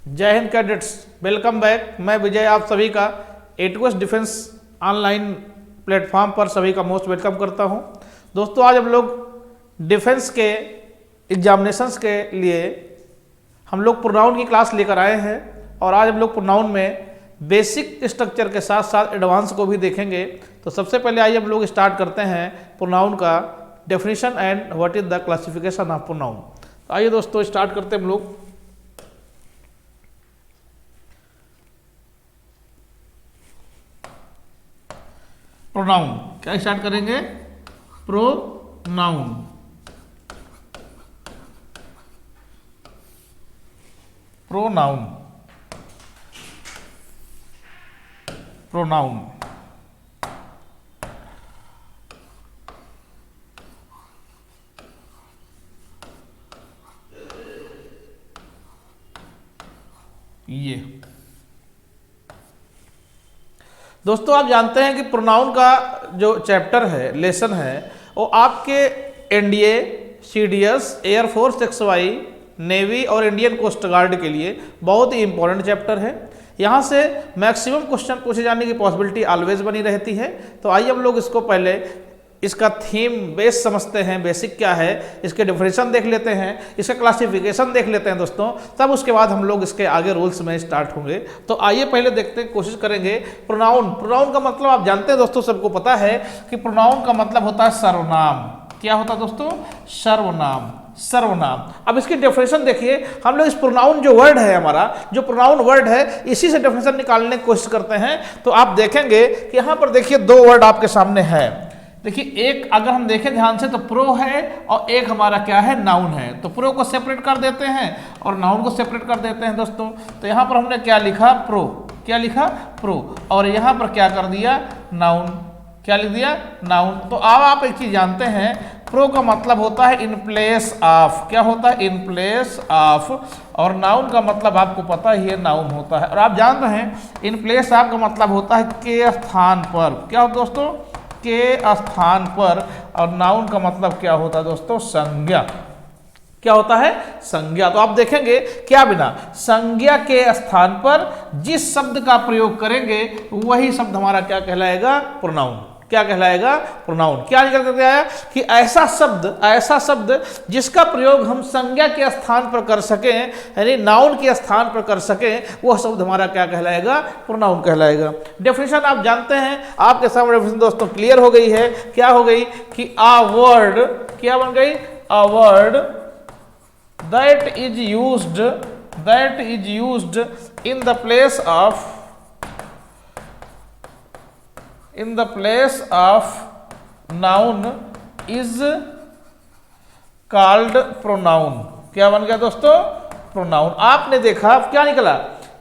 जय Hind cadets, welcome back. मैं विजय, आप सभी का एटकोस डिफेंस ऑनलाइन प्लेटफॉर्म पर सभी का मोस्ट वेलकम करता हूं। दोस्तों, आज हम लोग डिफेंस के एग्जामिनेशंस के लिए हम लोग प्रोनाउन की क्लास लेकर आए हैं और आज हम लोग प्रोनाउन में बेसिक स्ट्रक्चर के साथ साथ एडवांस को भी देखेंगे। तो सबसे पहले आइए हम लोग स्टार्ट करते हैं प्रोनाउन का definition and what is the classification of pronoun. तो आइए दोस्तों स्टार्ट करते हैं हम लोग। प्रोनाउन क्या स्टार्ट करेंगे? प्रोनाउन। प्रोनाउन प्रोनाउन ये दोस्तों, आप जानते हैं कि प्रोनाउन का जो चैप्टर है, लेसन है, वो आपके NDA, CDS, air force, XY, navy और इंडियन कोस्ट गार्ड के लिए बहुत ही इंपॉर्टेंट चैप्टर है। यहाँ से मैक्सिमम क्वेश्चन पूछे जाने की पॉसिबिलिटी ऑलवेज बनी रहती है। तो आइए हम लोग इसको पहले इसका थीम बेस समझते हैं, बेसिक क्या है, इसके डेफिनेशन देख लेते हैं, इसका क्लासिफिकेशन देख लेते हैं दोस्तों, तब उसके बाद हम लोग इसके आगे रूल्स में स्टार्ट होंगे। तो आइए पहले देखते हैं, कोशिश करेंगे। प्रोनाउन, प्रोनाउन का मतलब आप जानते हैं दोस्तों, सबको पता है कि प्रोनाउन का मतलब होता है सर्वनाम। क्या होता है दोस्तों? सर्वनाम। सर्वनाम। अब इसकी डेफिनेशन देखिए, हम लोग इस प्रोनाउन जो वर्ड है, हमारा जो प्रोनाउन वर्ड है, इसी से डेफिनेशन निकालने की कोशिश करते हैं। तो आप देखेंगे कि यहाँ पर देखिए दो वर्ड आपके सामने है। देखिए, एक अगर हम देखें ध्यान से तो प्रो है और एक हमारा क्या है, नाउन है। तो प्रो को सेपरेट कर देते हैं और नाउन को सेपरेट कर देते हैं दोस्तों। तो यहाँ पर हमने क्या लिखा? प्रो। क्या लिखा? प्रो। और यहाँ पर क्या कर दिया? नाउन। क्या लिख दिया? नाउन। तो अब आप एक चीज जानते हैं, प्रो का मतलब होता है इन प्लेस ऑफ। क्या होता है? In place of. और नाउन का मतलब आपको पता ही है, नाउन होता है। और आप जानते हैं इन प्लेस ऑफ का मतलब होता है के स्थान पर। क्या होता है दोस्तों? के स्थान पर। और नाउन का मतलब क्या होता है दोस्तों? संज्ञा। क्या होता है? संज्ञा। तो आप देखेंगे क्या, बिना संज्ञा के स्थान पर जिस शब्द का प्रयोग करेंगे वही शब्द हमारा क्या कहलाएगा? प्रोनाउन। क्या कहलाएगा? प्रोनाउन। क्या निकल करके आया कि ऐसा शब्द जिसका प्रयोग हम संज्ञा के स्थान पर कर सकें, यानी नाउन के स्थान पर कर सकें, वह शब्द हमारा क्या कहलाएगा? प्रोनाउन कहलाएगा। डेफिनेशन आप जानते हैं, आपके सामने डेफिनेशन दोस्तों क्लियर हो गई है। क्या हो गई कि अ वर्ड, क्या बन गई? A word that is used in the place of noun is called pronoun. क्या बन गया दोस्तों? प्रोनाउन। आपने देखा क्या निकला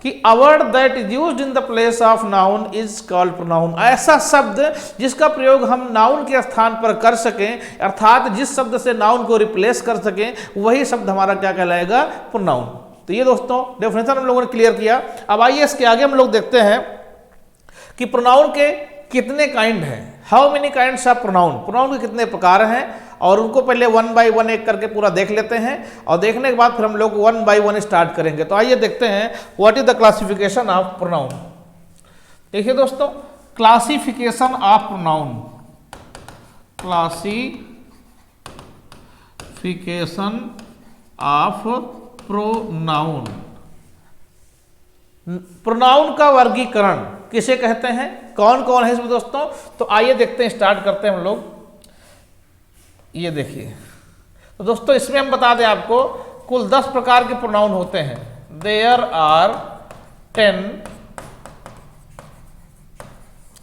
कि a word that is used in the place of noun is called pronoun. ऐसा शब्द जिसका प्रयोग हम नाउन के स्थान पर कर सकें, अर्थात जिस शब्द से नाउन को रिप्लेस कर सकें, वही शब्द हमारा क्या कहलाएगा? प्रोनाउन। तो ये दोस्तों डेफिनेशन हम लोगों ने क्लियर किया। अब आइए इसके आगे हम लोग देखते हैं कि प्रोनाउन के कितने काइंड हैं। How many kinds of pronoun. Pronoun के कितने प्रकार हैं, और उनको पहले वन बाय वन एक करके पूरा देख लेते हैं, और देखने के बाद फिर हम लोग वन बाय वन स्टार्ट करेंगे। तो आइए देखते हैं what is the classification of pronoun. देखिए दोस्तों, classification of pronoun. Classification of pronoun. Pronoun का वर्गीकरण किसे कहते हैं, कौन कौन है इसमें दोस्तों? तो आइए देखते हैं, स्टार्ट करते हैं हम लोग। ये देखिए, तो दोस्तों इसमें हम बता दें आपको, कुल 10 प्रकार के प्रोनाउन होते हैं। There are 10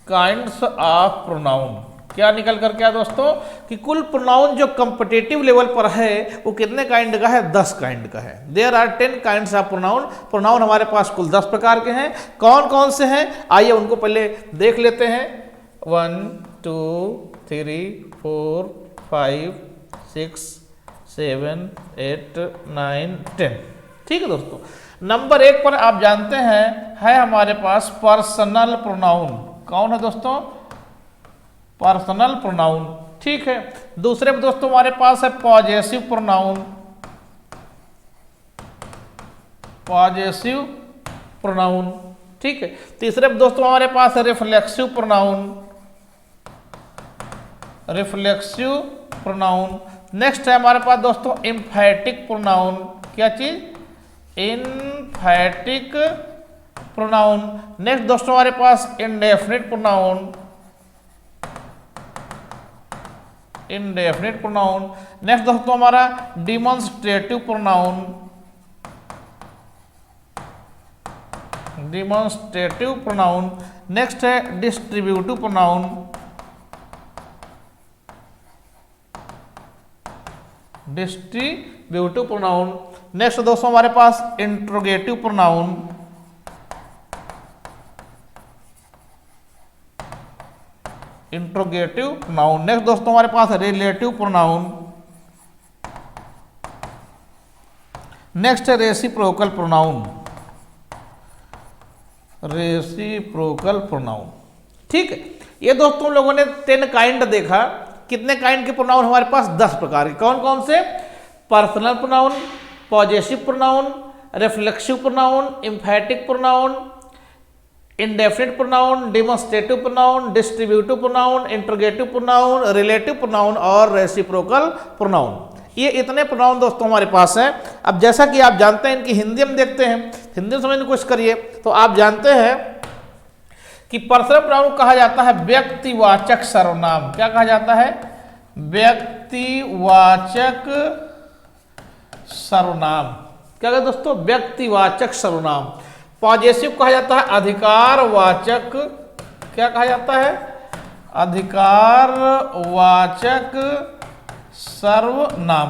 kinds of pronoun. क्या निकल कर क्या दोस्तों कि कुल प्रोनाउन जो कॉम्पिटिटिव लेवल पर है वो कितने काइंड का है? 10 काइंड का है। There are 10 kinds of pronoun. Pronoun हमारे पास कुल 10 प्रकार के हैं। कौन कौन से हैं आइए उनको पहले देख लेते हैं। 1 2 3 4 5 6 7 8 9 10। ठीक है दोस्तों, नंबर 1 पर आप जानते हैं है हमारे पास पर्सनल प्रोनाउन। कौन है दोस्तों? Personal pronoun. ठीक है। दूसरे दोस्तों हमारे पास है पॉजेसिव प्रोनाउन। Possessive pronoun. ठीक है। तीसरे दोस्तों हमारे पास है reflexive pronoun, reflexive pronoun. Next है हमारे पास दोस्तों एम्फैटिक प्रोनाउन। क्या चीज? एम्फैटिक प्रोनाउन। नेक्स्ट दोस्तों हमारे पास indefinite pronoun, indefinite pronoun. Next दोस्तों हमारा demonstrative pronoun, demonstrative pronoun. Next है distributive pronoun, distributive pronoun. Next दोस्तों हमारे पास interrogative pronoun, interrogative pronoun. Next दोस्तों हमारे पास रिलेटिव प्रोनाउन। नेक्स्ट है रेसिप्रोकल प्रोनाउन, रेसिप्रोकल प्रोनाउन। ठीक है। ये दोस्तों लोगों ने 10 काइंड देखा। कितने काइंड के प्रोनाउन हमारे पास? 10 प्रकार के। कौन कौन से? Personal pronoun, possessive pronoun, reflexive pronoun, एम्फैटिक pronoun, indefinite pronoun, demonstrative pronoun, distributive pronoun, interrogative pronoun, relative pronoun और रेसिप्रोकल प्रोनाउन। ये इतने प्रोनाउन दोस्तों हमारे पास हैं। अब जैसा कि आप जानते हैं इनकी हिंदी हम देखते हैं, हिंदी में समझने की कोशिश करिए। तो आप जानते हैं कि पर्सनल प्रोनाउन कहा जाता है व्यक्तिवाचक सर्वनाम। क्या कहा जाता है? व्यक्तिवाचक सर्वनाम। क्या कहते दोस्तों? व्यक्तिवाचक सर्वनाम। पॉजेसिव कहा जाता है अधिकारवाचक। क्या कहा जाता है? अधिकारवाचक सर्वनाम।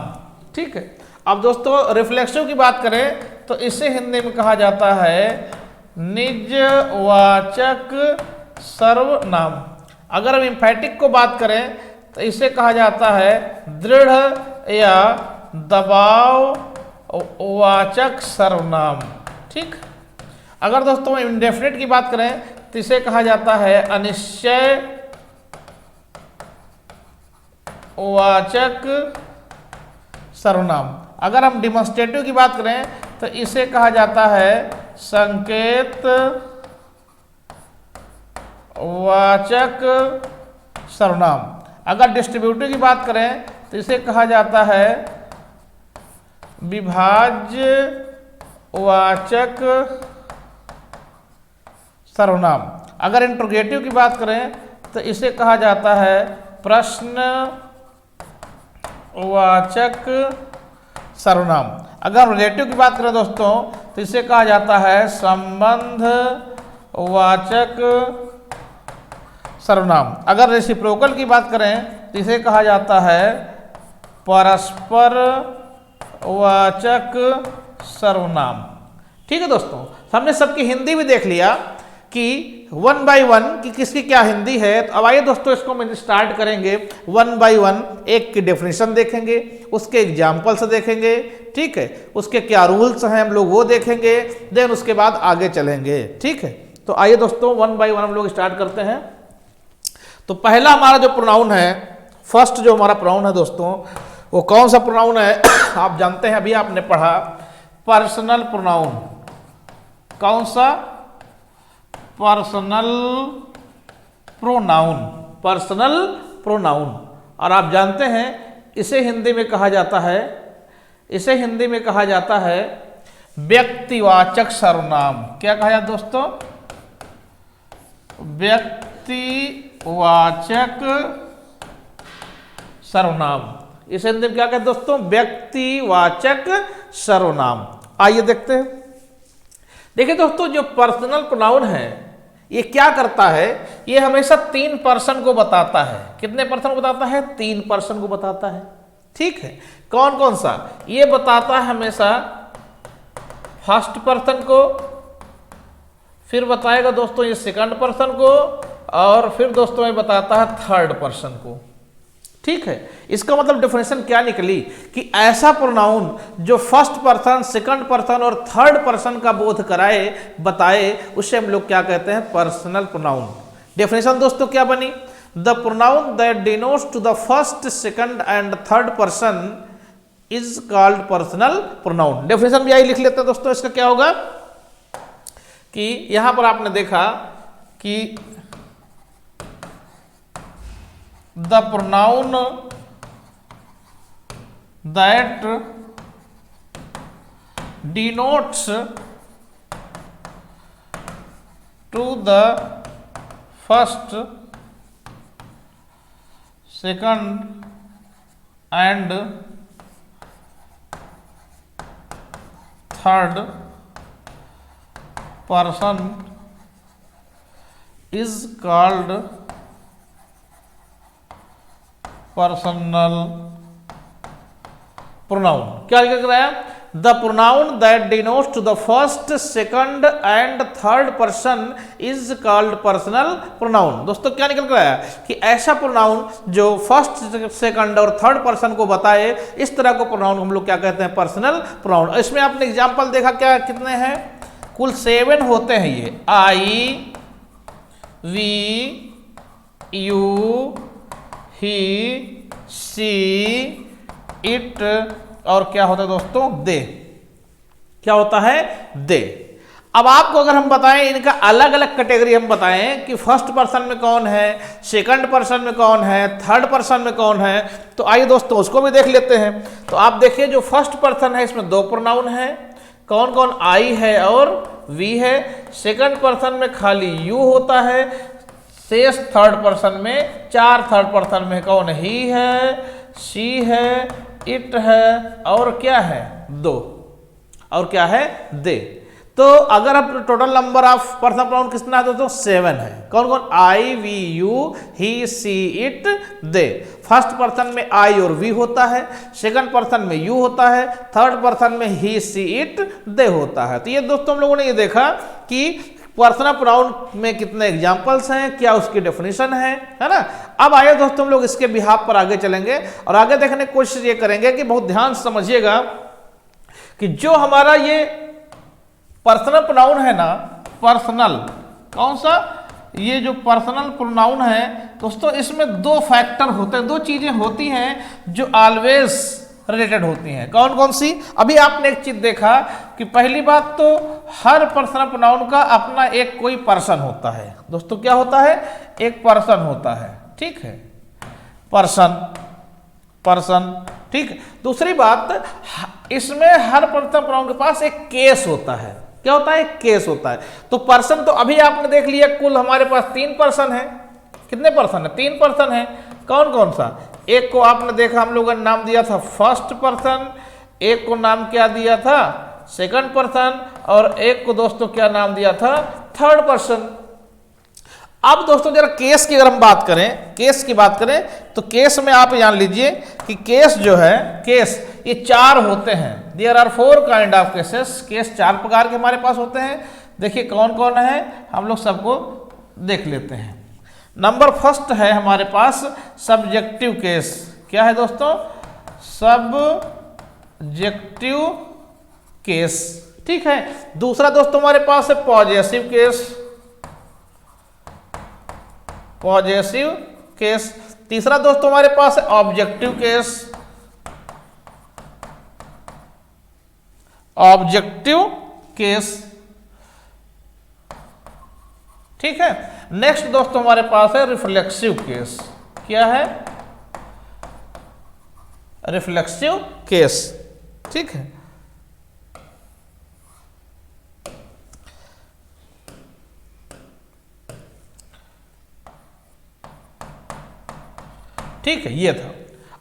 ठीक है। अब दोस्तों रिफ्लेक्सिव की बात करें तो इसे हिंदी में कहा जाता है निजवाचक सर्वनाम। अगर हम एम्फैटिक को बात करें तो इसे कहा जाता है दृढ़ या दबाववाचक सर्वनाम। ठीक। अगर दोस्तों इंडेफिनिट की बात करें तो इसे कहा जाता है अनिश्चयवाचक सर्वनाम। अगर हम डिमॉन्स्ट्रेटिव की बात करें तो इसे कहा जाता है संकेतवाचक सर्वनाम। अगर डिस्ट्रीब्यूटिव की बात करें तो इसे कहा जाता है विभाज्यवाचक सर्वनाम। अगर इंट्रोगेटिव की बात करें तो इसे कहा जाता है प्रश्नवाचक सर्वनाम। अगर रिलेटिव की बात करें दोस्तों तो इसे कहा जाता है संबंधवाचक सर्वनाम। अगर रेसिप्रोकल की बात करें तो इसे कहा जाता है परस्परवाचक सर्वनाम। ठीक है दोस्तों, हमने सबकी हिंदी भी देख लिया कि 1 बाय 1 कि किसकी क्या हिंदी है। तो अब आइए दोस्तों इसको हम स्टार्ट करेंगे 1 बाय 1। एक की डेफिनेशन देखेंगे, उसके एग्जाम्पल्स देखेंगे। ठीक है। उसके क्या रूल्स हैं हम लोग वो देखेंगे, देन उसके बाद आगे चलेंगे। ठीक है। तो आइए दोस्तों 1 बाय 1 हम लोग स्टार्ट करते हैं। तो पहला हमारा जो प्रोनाउन है, फर्स्ट जो हमारा प्रोनाउन है दोस्तों, वो कौन सा प्रोनाउन है? आप जानते हैं, अभी आपने पढ़ा पर्सनल प्रोनाउन। कौन सा? Personal pronoun, personal pronoun. और आप जानते हैं इसे हिंदी में कहा जाता है, इसे हिंदी में कहा जाता है व्यक्तिवाचक सर्वनाम। क्या कहा जाता है दोस्तों? व्यक्तिवाचक सर्वनाम। इसे हिंदी में क्या कहते हैं दोस्तों? व्यक्तिवाचक सर्वनाम। आइए देखते हैं। देखिए दोस्तों, जो पर्सनल प्रोनाउन है ये क्या करता है? ये हमेशा 3 पर्सन को बताता है। कितने पर्सन को बताता है? 3 पर्सन को बताता है। ठीक है। कौन कौन सा? ये बताता है हमेशा फर्स्ट पर्सन को, फिर बताएगा दोस्तों ये सेकंड पर्सन को, और फिर दोस्तों ये बताता है थर्ड पर्सन को। ठीक है। इसका मतलब डेफिनेशन क्या निकली कि ऐसा प्रोनाउन जो फर्स्ट पर्सन, सेकंड पर्सन और थर्ड पर्सन का बोध कराए, बताए, उसे हम लोग क्या कहते हैं? Personal pronoun. डेफिनेशन दोस्तों क्या बनी? The pronoun that denotes to the first, second and third person is called personal pronoun. Definition भी यही लिख लेते हैं दोस्तों। इसका क्या होगा कि यहां पर आपने देखा कि the pronoun that denotes to the first, second and third person is called personal pronoun. क्या लिखा गया? The pronoun that denotes to the first, second and third person is called personal pronoun. दोस्तों क्या निकल कर आया कि ऐसा प्रोनाउन जो फर्स्ट, सेकंड और थर्ड पर्सन को बताए, इस तरह को प्रोनाउन हम लोग क्या कहते हैं? Personal pronoun. इसमें आपने एग्जांपल देखा क्या, कितने हैं? कुल 7 होते हैं ये। I, we, you, he, she, it और क्या होता है दोस्तों? दे। क्या होता है? दे। अब आपको अगर हम बताएं इनका अलग अलग कैटेगरी हम बताएं कि फर्स्ट पर्सन में कौन है, सेकंड पर्सन में कौन है, थर्ड पर्सन में कौन है, तो आइए दोस्तों उसको भी देख लेते हैं। तो आप देखिए जो फर्स्ट पर्सन है इसमें 2 प्रोनाउन है। कौन कौन? आई है और वी है। सेकंड पर्सन में खाली यू होता है। शेष थर्ड पर्सन में 4 थर्ड पर्सन में कौन? ही है, शी है, इट है और क्या है? 2। और क्या है? दे। तो अगर अब total number of personal pronoun कितना है दोस्तों? 7 है। कौन कौन? I, we, you, he, she, it, they. First person में आई और वी होता है, सेकंड पर्सन में यू होता है, थर्ड पर्सन में ही, सी, इट, दे होता है। तो ये दोस्तों हम लोगों ने ये देखा कि पर्सनल प्रोनाउन में कितने एग्जाम्पल्स हैं, क्या उसकी डेफिनेशन है ना। अब आइए दोस्तों हम लोग इसके बिहाफ पर आगे चलेंगे और आगे देखने की कोशिश ये करेंगे कि बहुत ध्यान से समझिएगा कि जो हमारा ये पर्सनल प्रोनाउन है ना, पर्सनल, कौन सा? ये जो पर्सनल प्रोनाउन है दोस्तों, इसमें 2 फैक्टर होते हैं, 2 चीजें होती हैं जो ऑलवेज रिलेटेड होती हैं। कौन कौन सी? अभी आपने एक चीज देखा कि पहली बात तो हर पर्सनल प्रोनाउन का अपना एक कोई पर्सन होता है। दोस्तों क्या होता है? एक पर्सन होता है। ठीक है, पर्सन, पर्सन। ठीक है। दूसरी बात, इसमें हर पर्सनल प्रोनाउन के पास एक केस होता है। क्या होता है? केस होता है। तो पर्सन तो अभी आपने देख लिया, कुल हमारे पास 3 पर्सन है। कितने पर्सन है? 3 पर्सन है। कौन कौन सा? एक को आपने देखा हम लोगों ने नाम दिया था फर्स्ट पर्सन, एक को नाम क्या दिया था? सेकंड पर्सन, और एक को दोस्तों क्या नाम दिया था? Third person. अब दोस्तों जरा केस की अगर हम बात करें, केस की बात करें तो केस में आप जान लीजिए कि केस जो है, केस ये 4 होते हैं। There are 4 kind of cases. Case 4 प्रकार के हमारे पास होते हैं। देखिए कौन कौन है, हम लोग सबको देख लेते हैं। नंबर फर्स्ट है हमारे पास सब्जेक्टिव केस। क्या है दोस्तों? Subjective case. ठीक है। दूसरा दोस्तों हमारे पास है पॉजेसिव केस, पॉजेसिव केस। तीसरा दोस्तों हमारे पास है ऑब्जेक्टिव केस, ऑब्जेक्टिव केस। ठीक है। नेक्स्ट दोस्तों हमारे पास है रिफ्लेक्सिव केस। क्या है? Reflexive case. ठीक है। ठीक है, ये था।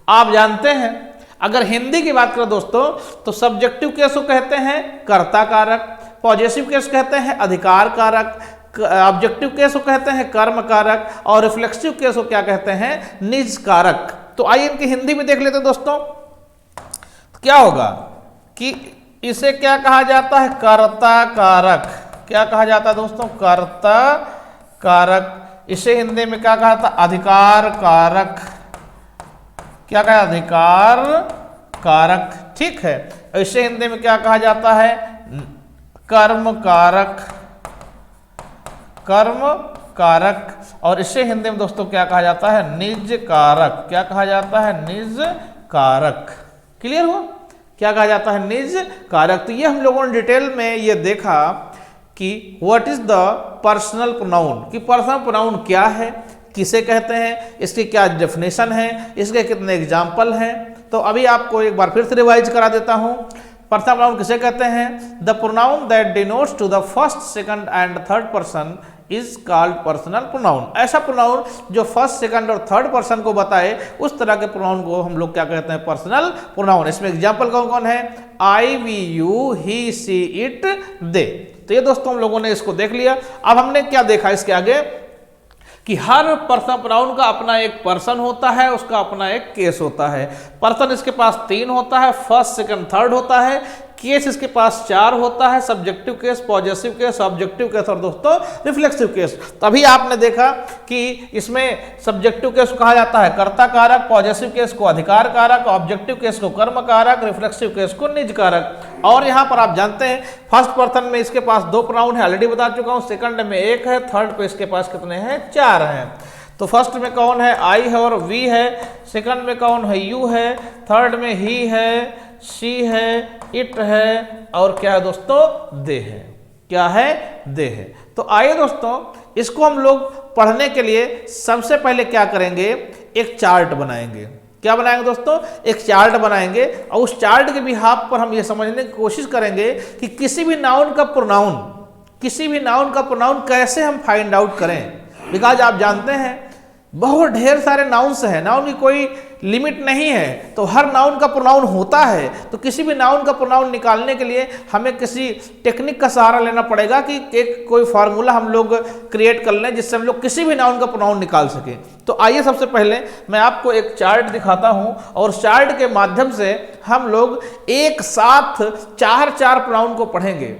आप जानते हैं अगर हिंदी की बात करें दोस्तों तो सब्जेक्टिव केस को कहते हैं कर्ता कारक, पॉजेसिव केस कहते हैं अधिकार कारक, ऑब्जेक्टिव केस को कहते हैं कर्म कारक और रिफ्लेक्सिव केस को क्या कहते हैं? निज कारक। तो आइए इनकी हिंदी में देख लेते हैं दोस्तों। क्या होगा कि इसे क्या कहा जाता है? कर्ता कारक। क्या कहा जाता है दोस्तों? कर्ता कारक। इसे हिंदी में क्या कहा था? अधिकार कारक। क्या कहा? अधिकार कारक। ठीक है। इसे हिंदी में क्या कहा जाता है? कर्म कारक, कर्म कारक। और इसे हिंदी में दोस्तों क्या कहा जाता है? निज कारक। क्या कहा जाता है? निज कारक। क्लियर हुआ? क्या कहा जाता है, निज कारक। तो ये हम लोगों ने डिटेल में ये देखा कि what is the personal pronoun, कि पर्सनल प्रोनाउन क्या है, किसे कहते हैं, इसकी क्या डेफिनेशन है, इसके कितने एग्जाम्पल हैं। तो अभी आपको एक बार फिर से रिवाइज करा देता हूं। पर्सनल प्रोनाउन किसे कहते हैं, the pronoun that denotes to the first, second and third person is called personal pronoun. ऐसा प्रोनाउन जो फर्स्ट, सेकंड और थर्ड पर्सन को बताए, उस तरह के प्रोनाउन को हम लोग क्या कहते हैं, पर्सनल प्रोनाउन। इसमें एग्जाम्पल कौन कौन है, I, we, you, he, she, it, they. तो ये दोस्तों हम लोगों ने इसको देख लिया। अब हमने क्या देखा इसके आगे, कि हर पर्सनल प्रोनाउन का अपना एक पर्सन होता है, उसका अपना एक केस होता है। पर्सन इसके पास 3 होता है, फर्स्ट, सेकंड, थर्ड होता है। केस इसके पास 4 होता है, subjective case, possessive case, objective case और दोस्तों रिफ्लेक्सिव केस। तभी आपने देखा कि इसमें सब्जेक्टिव केस को कहा जाता है कर्ता कारक, पॉजेसिव केस को अधिकार कारक, ऑब्जेक्टिव केस को कर्म कारक, रिफ्लेक्सिव केस को निज कारक। और यहाँ पर आप जानते हैं फर्स्ट पर्सन में इसके पास 2 प्रोनाउन है, ऑलरेडी बता चुका हूँ, सेकंड में 1 है, थर्ड पे इसके पास कितने हैं, 4 हैं। तो फर्स्ट में कौन है, आई है और वी है, सेकंड में कौन है, यू है, थर्ड में ही है, शी है, इट है और क्या है दोस्तों, दे है। क्या है, दे है। तो आइए दोस्तों इसको हम लोग पढ़ने के लिए सबसे पहले क्या करेंगे, एक चार्ट बनाएंगे। क्या बनाएंगे दोस्तों, एक चार्ट बनाएंगे और उस चार्ट के बिहाफ पर हम ये समझने की कोशिश करेंगे कि किसी भी नाउन का प्रोनाउन कैसे हम फाइंड आउट करें। बिकॉज आप जानते हैं बहुत ढेर सारे नाउन्स हैं, नाउन की कोई लिमिट नहीं है, तो हर नाउन का प्रोनाउन होता है। तो किसी भी नाउन का प्रोनाउन निकालने के लिए हमें किसी टेक्निक का सहारा लेना पड़ेगा कि एक कोई फार्मूला हम लोग क्रिएट कर लें जिससे हम लोग किसी भी नाउन का प्रोनाउन निकाल सकें। तो आइए सबसे पहले मैं आपको एक चार्ट दिखाता हूं और चार्ट के माध्यम से हम लोग एक साथ 4 प्रोनाउन को पढ़ेंगे।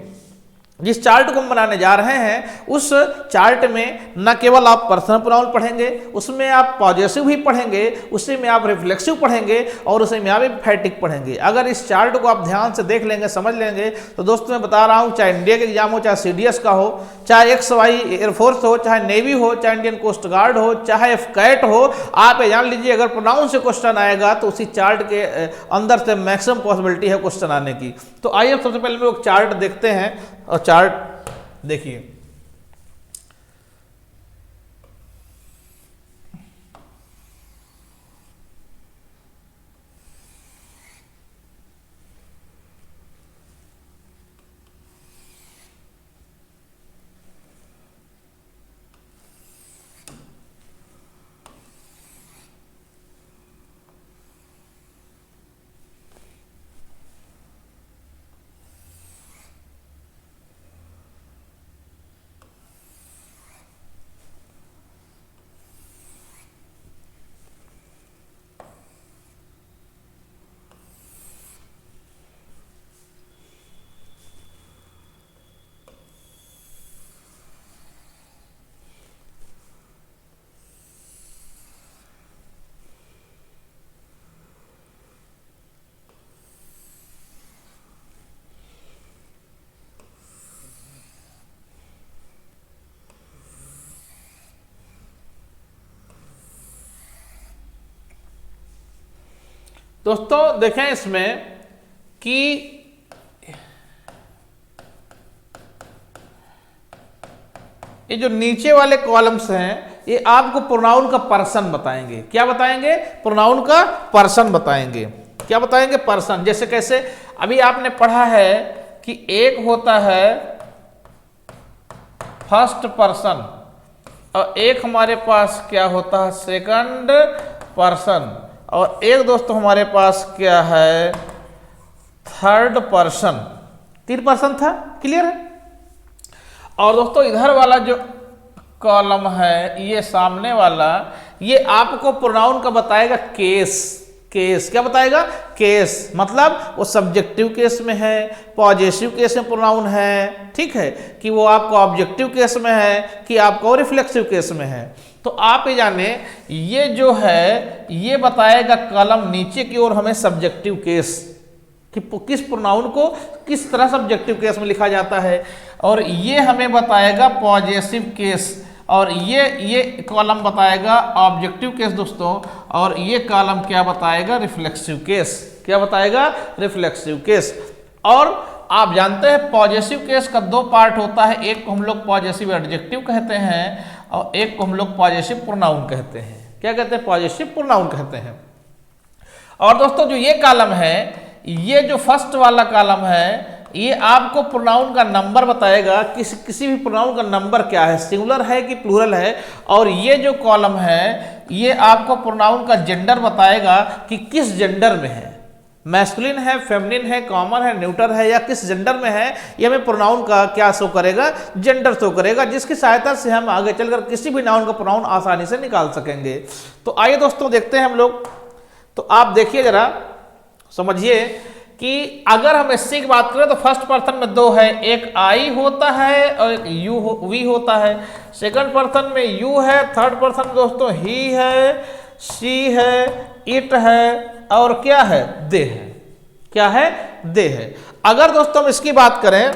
जिस चार्ट को हम बनाने जा रहे हैं उस चार्ट में न केवल आप पर्सनल प्रोनाउन पढ़ेंगे, उसमें आप पॉजेसिव भी पढ़ेंगे, उसी में आप रिफ्लेक्सिव पढ़ेंगे और उसी में आप एम्फैटिक पढ़ेंगे। अगर इस चार्ट को आप ध्यान से देख लेंगे, समझ लेंगे, तो दोस्तों मैं बता रहा हूँ, चाहे इंडिया के एग्जाम हो, चाहे CDS का हो, चाहे XY एयरफोर्स हो, चाहे नेवी हो, चाहे इंडियन कोस्ट गार्ड हो, चाहे FCAT हो, आप ये जान लीजिए अगर प्रोनाउन से क्वेश्चन आएगा तो उसी चार्ट के अंदर से मैक्सिमम पॉसिबिलिटी है क्वेश्चन आने की। तो आइए सबसे पहले हम लोग चार्ट देखते हैं और चार्ट देखिए। दोस्तों देखें इसमें कि ये जो नीचे वाले कॉलम्स हैं ये आपको प्रोनाउन का पर्सन बताएंगे। क्या बताएंगे, प्रोनाउन का पर्सन बताएंगे। क्या बताएंगे, पर्सन। जैसे कैसे, अभी आपने पढ़ा है कि एक होता है फर्स्ट पर्सन और एक हमारे पास क्या होता है, सेकंड पर्सन, और एक दोस्तों हमारे पास क्या है, थर्ड पर्सन। 3 पर्सन था, क्लियर है। और दोस्तों इधर वाला जो कॉलम है, ये सामने वाला, ये आपको प्रोनाउन का बताएगा केस। केस क्या बताएगा, केस मतलब वो सब्जेक्टिव केस में है, पॉजेसिव केस में प्रोनाउन है, ठीक है, कि वो आपको ऑब्जेक्टिव केस में है, कि आपको रिफ्लेक्सिव केस में है। तो आप ये जाने, ये जो है ये बताएगा कॉलम नीचे की ओर हमें सब्जेक्टिव केस, कि किस प्रोनाउन को किस तरह सब्जेक्टिव केस में लिखा जाता है, और ये हमें बताएगा पॉजेसिव केस, और ये कॉलम बताएगा ऑब्जेक्टिव केस दोस्तों, और ये कॉलम क्या बताएगा, रिफ्लेक्सिव केस। क्या बताएगा, रिफ्लेक्सिव केस। और आप जानते हैं पॉजिटिव केस का दो पार्ट होता है, एक को हम लोग पॉजिटिव एडजेक्टिव कहते हैं और एक को हम लोग पॉजिटिव प्रोनाउन कहते हैं। क्या कहते हैं, पॉजिटिव प्रोनाउन कहते हैं। और दोस्तों जो ये कॉलम है, ये जो फर्स्ट वाला कॉलम है, ये आपको प्रोनाउन का नंबर बताएगा, किसी भी प्रोनाउन का नंबर क्या है, सिंगुलर है कि प्लूरल है। और ये जो कॉलम है, ये आपको प्रोनाउन का जेंडर बताएगा कि किस जेंडर में है, मैस्कुलिन है, फेमिनिन है, कॉमन है, न्यूटर है, या किस जेंडर में है। ये हमें प्रोनाउन का क्या शो करेगा, जेंडर शो करेगा, जिसकी सहायता से हम आगे चलकर किसी भी नाउन का प्रोनाउन आसानी से निकाल सकेंगे। तो आइए दोस्तों देखते हैं हम लोग। तो आप देखिए जरा, समझिए कि अगर हम एससी की बात करें तो फर्स्ट पर्सन में दो है, एक आई होता है और एक वी होता है। सेकंड पर्सन में यू है, थर्ड पर्सन में दोस्तों ही है, शी है, इट है और क्या है, दे है। क्या है, दे है। अगर दोस्तों हम इसकी बात करें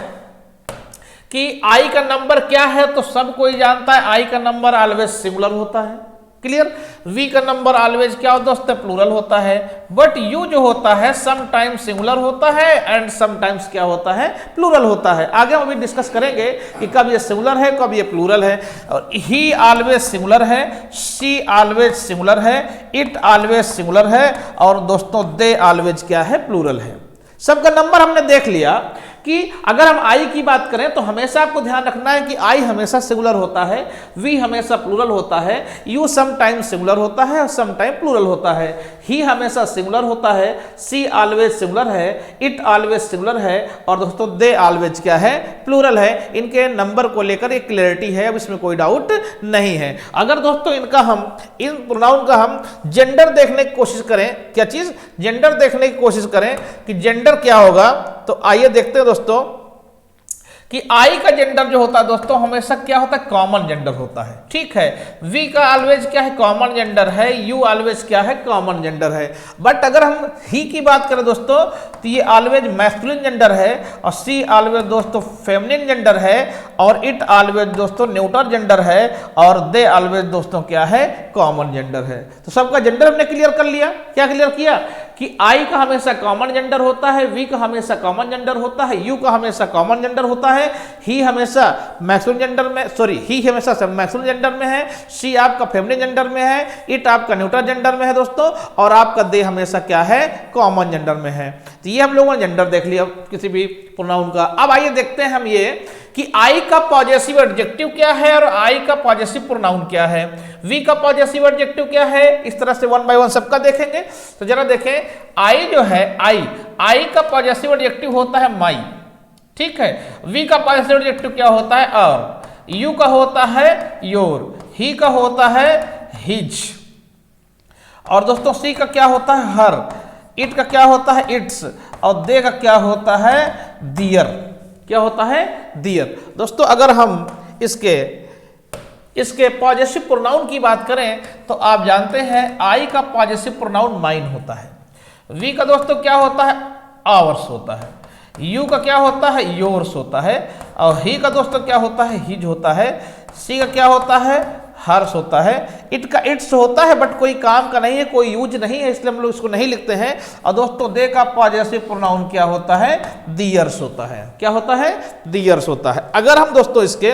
कि आई का नंबर क्या है, तो सब कोई जानता है आई का नंबर ऑलवेज सिंगुलर होता है। क्लियर। वी का नंबर ऑलवेज क्या होता है, प्लूरल होता है। बट यू जो होता है समटाइम्स सिंगुलर होता है एंड समटाइम्स क्या होता है, प्लूरल होता है। आगे हम अभी डिस्कस करेंगे कि कब ये सिंगुलर है, कब ये प्लूरल है। और ही ऑलवेज सिंगुलर है, शी ऑलवेज सिंगुलर है, इट ऑलवेज सिंगुलर है और दोस्तों दे ऑलवेज क्या है, प्लूरल है। सबका नंबर हमने देख लिया कि अगर हम आई की बात करें तो हमेशा आपको ध्यान रखना है कि आई हमेशा सिंगुलर होता है, वी हमेशा प्लूरल होता है, यू समटाइम सिंगुलर होता है और समटाइम प्लूरल होता है, ही हमेशा सिंगुलर होता है, सी ऑलवेज सिंगुलर है, इट ऑलवेज सिंगुलर है और दोस्तों दे ऑलवेज क्या है, प्लूरल है। इनके नंबर को लेकर एक क्लैरिटी है, अब इसमें कोई डाउट नहीं है। अगर दोस्तों इन प्रोनाउन का हम जेंडर देखने की कोशिश करें, क्या चीज, जेंडर देखने की कोशिश करें कि जेंडर क्या होगा, तो आइए देखते हैं दोस्तों कि आई का जेंडर जो होता है दोस्तों हमेशा क्या होता है, कॉमन जेंडर होता है। ठीक है। वी का ऑलवेज क्या है, कॉमन जेंडर है, यू ऑलवेज क्या है, कॉमन जेंडर है। बट अगर हम ही की बात करें दोस्तों तो ये ऑलवेज मैस्कुलिन जेंडर है और सी ऑलवेज दोस्तों फेमिनिन जेंडर है और इट ऑलवेज दोस्तों न्यूट्रल जेंडर है और दे ऑलवेज दोस्तों क्या है, कॉमन जेंडर है। तो सबका जेंडर हमने क्लियर कर लिया। क्या क्लियर किया कि आई का हमेशा कॉमन जेंडर होता है, वी का हमेशा कॉमन जेंडर होता है, यू का हमेशा कॉमन जेंडर होता है, ही हमेशा मैस्कुलिन जेंडर में, ही हमेशा मैस्कुलिन जेंडर में है, शी आपका फेमिनिन जेंडर में है, इट आपका न्यूट्रल जेंडर में है दोस्तों और आपका दे हमेशा क्या है, कॉमन जेंडर में है। तो ये हम लोगों ने जेंडर देख लिया किसी भी प्रोनाउन का। अब आइए देखते हैं हम ये कि आई का पॉजेसिव एडजेक्टिव क्या है और आई का पॉजेसिव प्रोनाउन क्या है, वी का पॉजेसिव एडजेक्टिव क्या है। इस तरह से वन बाय वन सबका देखेंगे। तो जरा देखें, आई जो है, आई का पॉजेसिव एडजेक्टिव होता है माई। ठीक है। वी का पॉजेसिव एडजेक्टिव क्या होता है, और यू का होता है योर, ही का होता है हिज और दोस्तों सी का क्या होता है, हर, इट का क्या होता है, इट्स और दे का क्या होता है, दियर। क्या होता है, दियर। दोस्तों अगर हम इसके पॉजेसिव प्रोनाउन की बात करें तो आप जानते हैं आई का पॉजेसिव प्रोनाउन माइन होता है, वी का दोस्तों क्या होता है, आवर्स होता है, यू का क्या होता है, योर्स होता है और ही का दोस्तों क्या होता है, हिज होता है, सी का क्या होता है, हर्ष होता है, इट का इट्स होता है बट कोई काम का नहीं है, कोई यूज नहीं है, इसलिए हम लोग इसको नहीं लिखते हैं। और दोस्तों दे का पॉजेसिव प्रोनाउन क्या होता है, दियर्स होता है। क्या होता है, दियर्स होता है। अगर हम दोस्तों इसके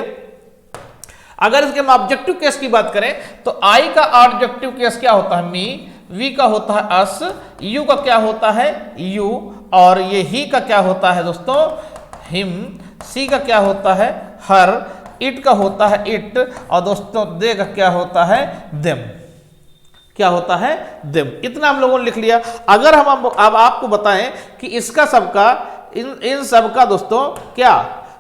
हम ऑब्जेक्टिव केस की बात करें तो आई का ऑब्जेक्टिव केस क्या होता है, मी, वी का होता है अस, यू का क्या होता है, यू और ये ही का क्या होता है दोस्तों, हिम, सी का क्या होता है, हर, इट का होता है इट और दोस्तों दे का क्या होता है, देम। क्या होता है, देम। इतना हम लोगों ने लिख लिया। अगर हम अब आपको बताएं कि इसका सबका इन सबका दोस्तों क्या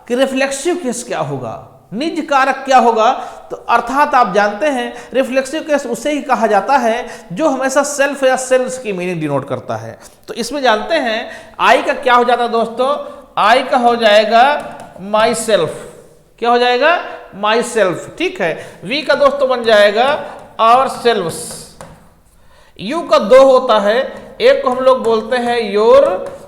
कि रिफ्लेक्सिव केस क्या होगा, निज कारक क्या होगा, तो अर्थात आप जानते हैं रिफ्लेक्सिव केस उसे ही कहा जाता है जो हमेशा सेल्फ या सेल्स की मीनिंग डिनोट करता है। तो इसमें जानते हैं आई का क्या हो जाता है दोस्तों, आई का हो जाएगा माई सेल्फ। क्या हो जाएगा, माई सेल्फ। ठीक है। वी का दोस्तों बन जाएगा आवर सेल्व्स। यू का दो होता है, एक को हम लोग बोलते हैं योर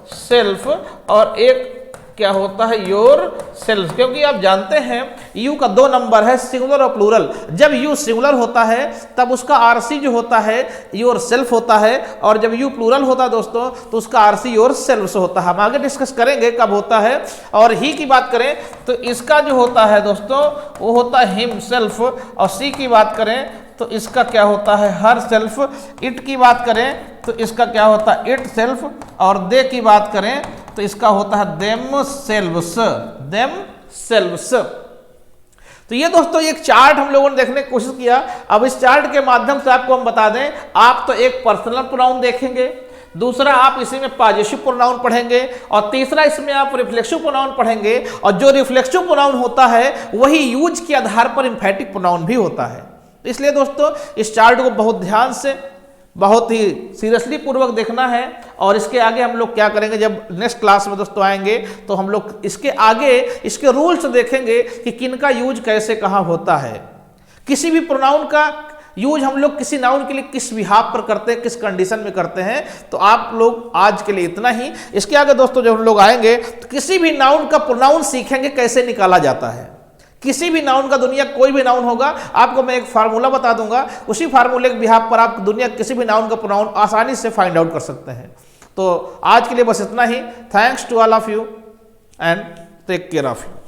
सेल्फ और एक क्या होता है, योर सेल्फ। क्योंकि आप जानते हैं यू का दो नंबर है, सिंगुलर और प्लूरल। जब यू सिंगुलर होता है तब उसका आरसी जो होता है योर सेल्फ होता है, और जब यू प्लूरल होता है दोस्तों तो उसका आरसी योर सेल्फ होता है। हम आगे डिस्कस करेंगे कब होता है। और ही की बात करें तो इसका जो होता है दोस्तों वो होता है हिम सेल्फ, और सी की बात करें तो इसका क्या होता है, हर सेल्फ। इट की बात करें तो इसका क्या होता है, इट सेल्फ। और दे की बात करें तो इसका होता है देम सेल्व्स, देम सेल्व्स। तो ये दोस्तों एक चार्ट हम लोगों ने देखने की कोशिश किया। अब इस चार्ट के माध्यम से आपको हम बता दें, आप तो एक पर्सनल प्रोनाउन देखेंगे, दूसरा आप इसी में पॉजिटिव प्रोनाउन पढ़ेंगे, और तीसरा इसमें आप रिफ्लेक्सिव प्रोनाउन पढ़ेंगे। और जो रिफ्लेक्सिव प्रोनाउन होता है वही यूज के आधार पर एम्फैटिक प्रोनाउन भी होता है। इसलिए दोस्तों इस चार्ट को बहुत ध्यान से, बहुत ही सीरियसली पूर्वक देखना है। और इसके आगे हम लोग क्या करेंगे, जब नेक्स्ट क्लास में दोस्तों आएंगे तो हम लोग इसके आगे इसके रूल्स देखेंगे कि किनका यूज कैसे कहाँ होता है। किसी भी प्रोनाउन का यूज हम लोग किसी नाउन के लिए किस बिहाफ पर करते हैं, किस कंडीशन में करते हैं। तो आप लोग आज के लिए इतना ही। इसके आगे दोस्तों जब हम लोग आएंगे तो किसी भी नाउन का प्रोनाउन सीखेंगे कैसे निकाला जाता है। किसी भी नाउन का, दुनिया कोई भी नाउन होगा, आपको मैं एक फार्मूला बता दूंगा, उसी फार्मूले के बिहाफ पर आप दुनिया किसी भी नाउन का प्रोनाउन आसानी से फाइंड आउट कर सकते हैं। तो आज के लिए बस इतना ही। Thanks to all of you and take care of you.